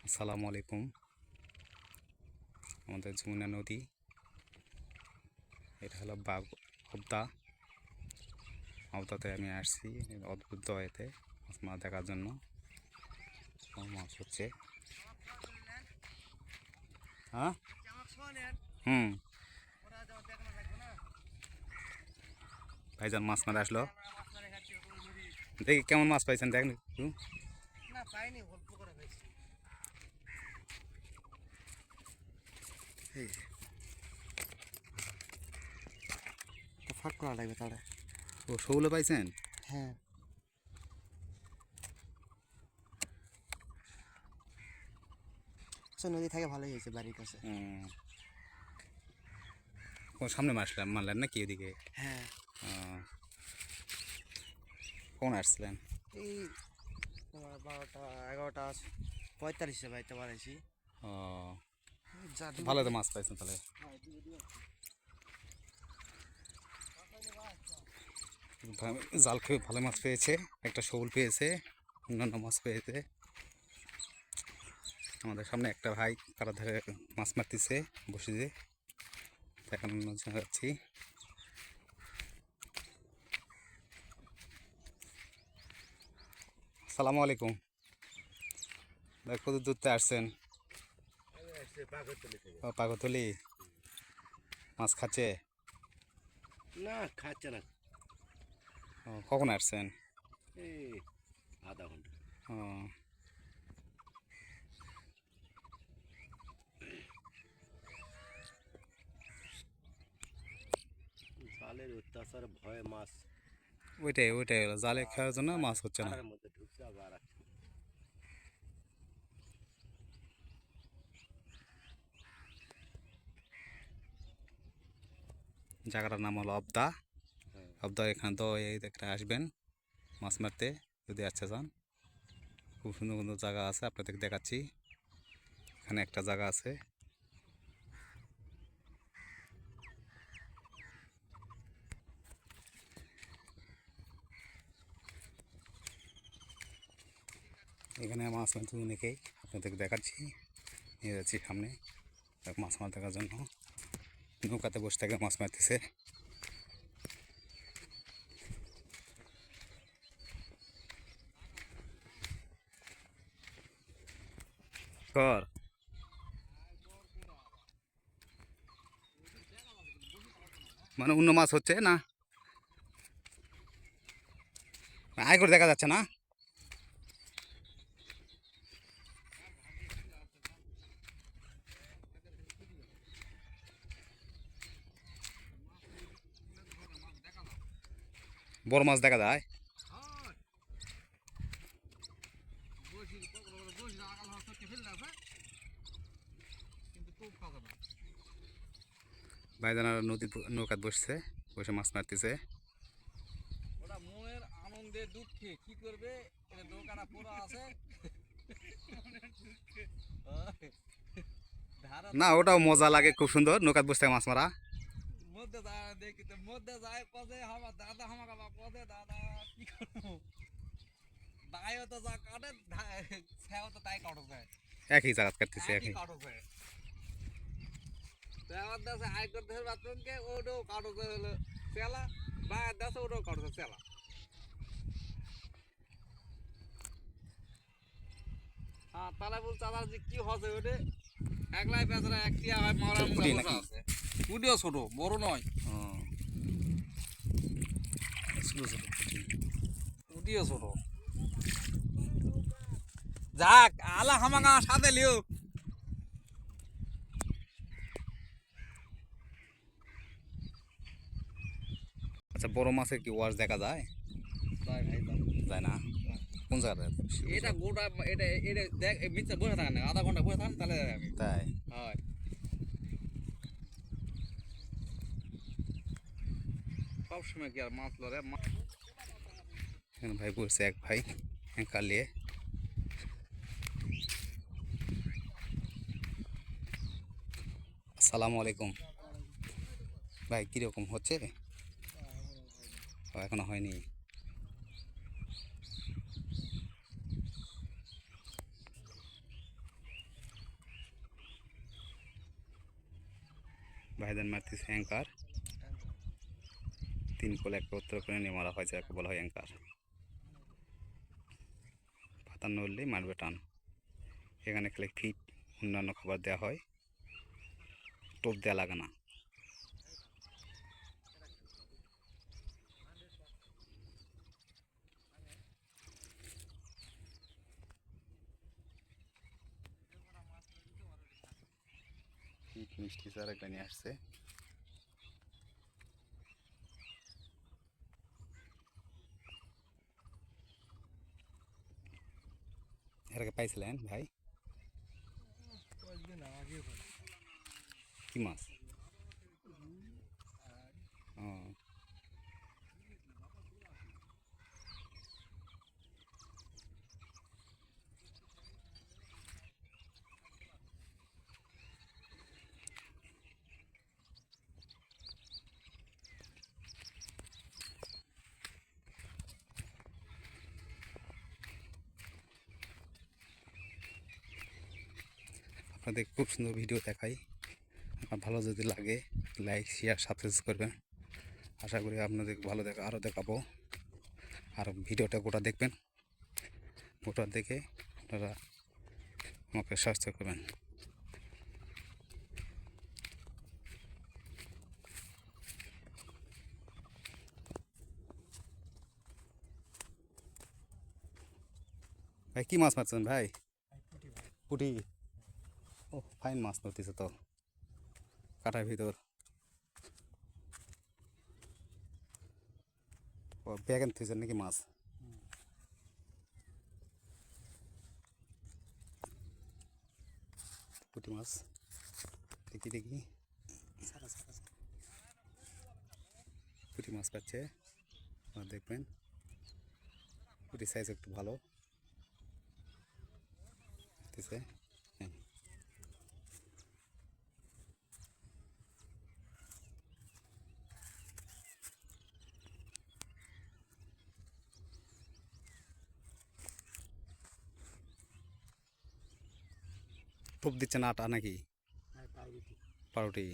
আসসালামু আলাইকুম। আমাদের যমুনা নদী, এটা হলো অবদা। অবদাতে আমি আসছি অদ্ভুত দয়েতে মাছ দেখার জন্য। মাছ হচ্ছে, হ্যাঁ হুম ভাইজান মাছ মারে আসলো। দেখি কেমন মাছ পাইছেন দেখেন একটু। না পাইনি, অল্প করে পেয়েছি। ফাঁক করা লাগবে তাহলে। ও শৌলে পাইছেন? হ্যাঁ, আচ্ছা নদী থেকে ভালোই হয়েছে বাড়ির কাছে। ও সামনে মারলেন নাকি ওদিকে? হ্যাঁ, কখন আসছিলেন? এই তোমার 12টা 11টা 45 বাড়িতে বাড়াইছি। ও যা ভালো তো মাছ পাইছেন তাহলে। জাল খেয়ে ভালো মাছ পেয়েছে, একটা শোল পেয়েছে, অন্যান্য মাছ পেয়েছে। আমাদের সামনে একটা ভাই কারা ধারে মাছ মারতেছে বসে যে, দেখানোর জন্য যাচ্ছি। আসসালামু আলাইকুম ভাই, কত দূরতে আসছেন? ও পাগতলি মাছ খাচ্ছে? না খাচ্ছে না, ও কখন আসছেন? এই আধা ঘন্টা। ও জালের অত্যাচার ভয়ে মাছ ওইটাই ওইটাই হলো, জালে খাওয়ার জন্য মাছ হচ্ছে না। পাড়ার মধ্যে ঢুকছে আবার আসছে। জায়গাটার নাম হলো অবদা। অবদা এখানে তো এখানে আসবেন মাছ মারতে যদি আসতে চান। খুব সুন্দর সুন্দর জায়গা আছে, আপনাদের দেখাচ্ছি। এখানে একটা জায়গা আছে, এখানে মাছ মারতে অনেকেই, আপনাদেরকে দেখাচ্ছি। নিয়ে যাচ্ছি সামনে মাছ মাছ দেখার জন্য। নৌকাতে বসে থেকে মাছ মারতেছে। কর মানে অন্য মাছ হচ্ছে না, আয় করে দেখা যাচ্ছে না। বড় মাছ দেখা যায়। ভাইজানারা নদী নৌকাত বসছে, বসে মাছ মারতেছে। ওটা মনের আনন্দে দুঃখে কি করবে, এটা দোকানা পুরো আছে। না ওটাও মজা লাগে, খুব সুন্দর নৌকাত বসে থেকে মাছ মারা। মধ্যে যায় দেখি তো, মধ্যে যায় পদে আমার দাদা আমাকে পদে দাদা কি করবো, দায়ও তো যা কাটে সেও তো তাই কাটো যায়, একই জায়গা কাটতেছে একই একই। কাটো যায়। তো আমার দেশে আয় করতে হবে বাথরুমকে, ওটাও কাটো হলো চেলা, বাইরের দেশে ওটাও কাটো চেলা। হ্যাঁ তাহলে বলছে আমার যে কি হবে ওটা, একলাই বেচারা একটি আবার মারার পুঁটি মুখে বসে নাকি? আছে। পুঁটিও ছোট, বড় নয়। ও ছোটো ছোটো পুঁটি। পুঁটিও ছোট। যাক আলা হামাকা সাথে লিও। আচ্ছা বড় মাছের কি ওয়াশ দেখা যায়? যায় না? কোন জায়গায়? এটা গোটা এটা এটা দেখ মিথ্যা বসে থাকেন না, আধা ঘন্টা বসে থাকেন তাহলে আমি। তাই? হয় সব সময় কি আর মাছ লড়ে এখানে ভাই বলছে এক ভাই কালিয়ে। আসসালামু আলাইকুম ভাই, কীরকম হচ্ছে? ও, এখনো হয়নি। ভাইজান মারতেছে অ্যাঙ্কার। 3 কোল একটা উত্তর করে নিয়ে মারা হয়, যাকে বলা হয় অ্যাঙ্কার। পাতা নড়লেই মারবে টান। এখানে খালি ফিট অন্যান্য খাবার দেওয়া হয়, টোপ দেওয়া লাগে না। ফিট মিষ্টি চার একটা নিয়ে আসছে। এর আগে পাইছিলেন ভাই? কয়েকদিন আগে কি মাছ? ও, আপনাদের খুব সুন্দর ভিডিও দেখাই। আপনার ভালো যদি লাগে লাইক শেয়ার সাবস্ক্রাইব করবেন। আশা করি আপনাদের ভালো আরও দেখাবো। আর ভিডিওটা গোটা দেখবেন, গোটা দেখে আপনারা আমাকে সাহায্য করবেন। ভাই কি মাছ মারছেন ভাই? পুঁটি। ও ফাইন মাছ ধরতেছে তো, কাটার ভিতর। ও ব্যাগেন থুইছেন নাকি মাছ? পুঁটি মাছ দেখি দেখি। পুঁটি মাছ পাচ্ছে, দেখবেন। পুঁটি সাইজ একটু ভালো হতেছে। হ্যাঁ, টোপ দিচ্ছেন আটা নাকি পাউরুটি?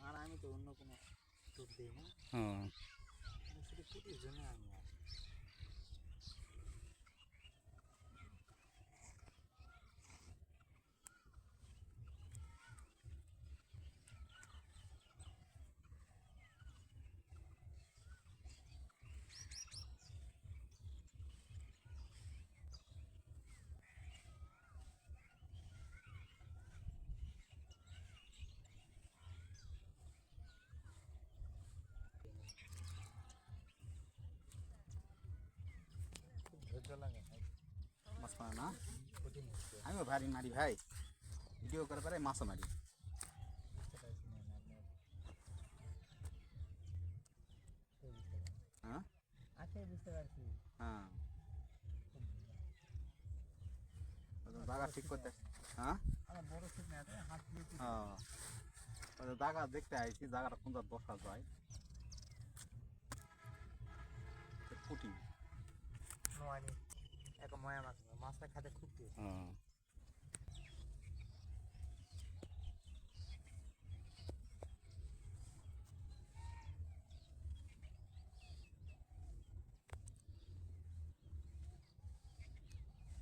আর আমি তো অন্য কোনো টোপ দিই না, ও, শুধু পুটির জন্য আমি আসি। খুব ধৈর্য লাগে মাছ মারা না? আমিও ভারী মারি ভাই, ভিডিও করে পরে মাছও মারি। বুঝতে পারছি না আপনার হ্যাঁ আছে, বুঝতে পারছি। হ্যাঁ, জায়গা ঠিক করতে। হ্যাঁ আমার বড় ছিপ না আছে, হাত দিয়ে হ্যাঁ, জায়গা দেখতে আইছি, জায়গাটা কোনটা বসা যায়। পুঁটি। নোয়ানি এক ময়া মাছ, মাছটা খেতে খুব টেস্ট। হ্যাঁ,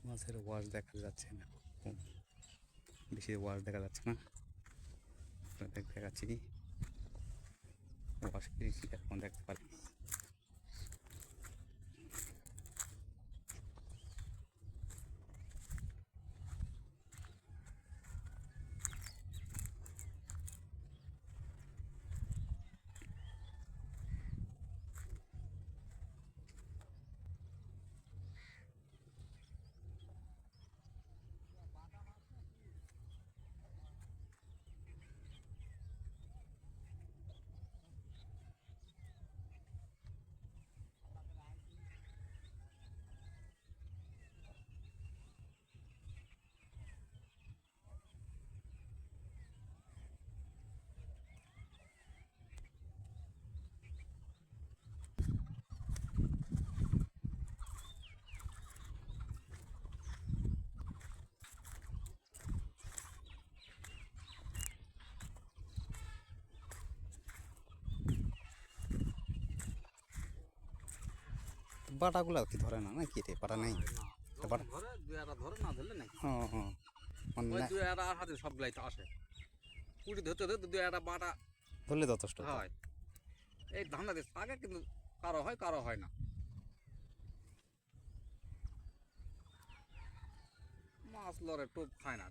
মাছের ওয়াশ দেখা যাচ্ছে না, কম, বেশি ওয়াশ দেখা যাচ্ছে না। আপনাদের দেখাচ্ছি ওয়াশ কি এখন দেখতে পারি। বাটাগুলো কি ধরে না নাকি রে বাটা নেই যখন বাটা ধরে দুই একটা ধরে না ধরলে নাই হ্যাঁ হ্যাঁ মানে ওই না- দুই একটা আর হাতে সবগুলাই তো আসে কুড়ি ধরতে ধরতে দুই একটা বাটা ধরলে যথেষ্ট তো। হয় এই ধান্দা দিয়ে থাকে কিন্তু কারো হয় না মাছ লড়ে টোপ খায় না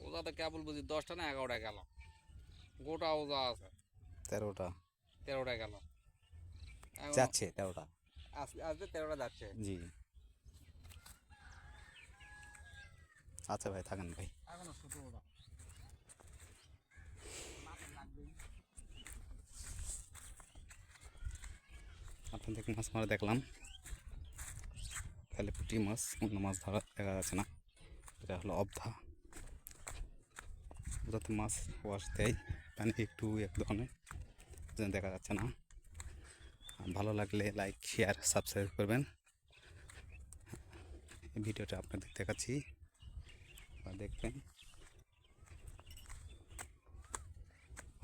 ওজাতে কেবল বুঝি 10টা না 11টা গেল গোটা ওজা আছে 13টা 13টা গেল এখন যাচ্ছে 13টা আস্তে আস্তে 13টা যাচ্ছে জি আচ্ছা ভাই থাকেন ভাই এখনো ছোট ওটা আপনাদেরকে মাছ মারা দেখলাম খালি পুঁটি মাছ অন্য মাছ ধরা দেখা যাচ্ছে না এটা হলো অবধা যাতে মাছ ওয়াশ দেয় পানি একটু এক ধরনের যেন দেখা যাচ্ছে না আর ভালো লাগলে লাইক শেয়ার সাবস্ক্রাইব করবেন এই ভিডিওটা আপনাদের দেখাচ্ছি বা দেখবেন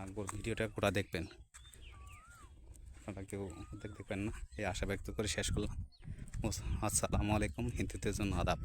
আর ভিডিওটা গোটা দেখবেন আপনারা কেউ দেখবেন না এই আশা ব্যক্ত করে শেষ করলাম আসসালামু আলাইকুম হিন্দুদের জন্য আদাব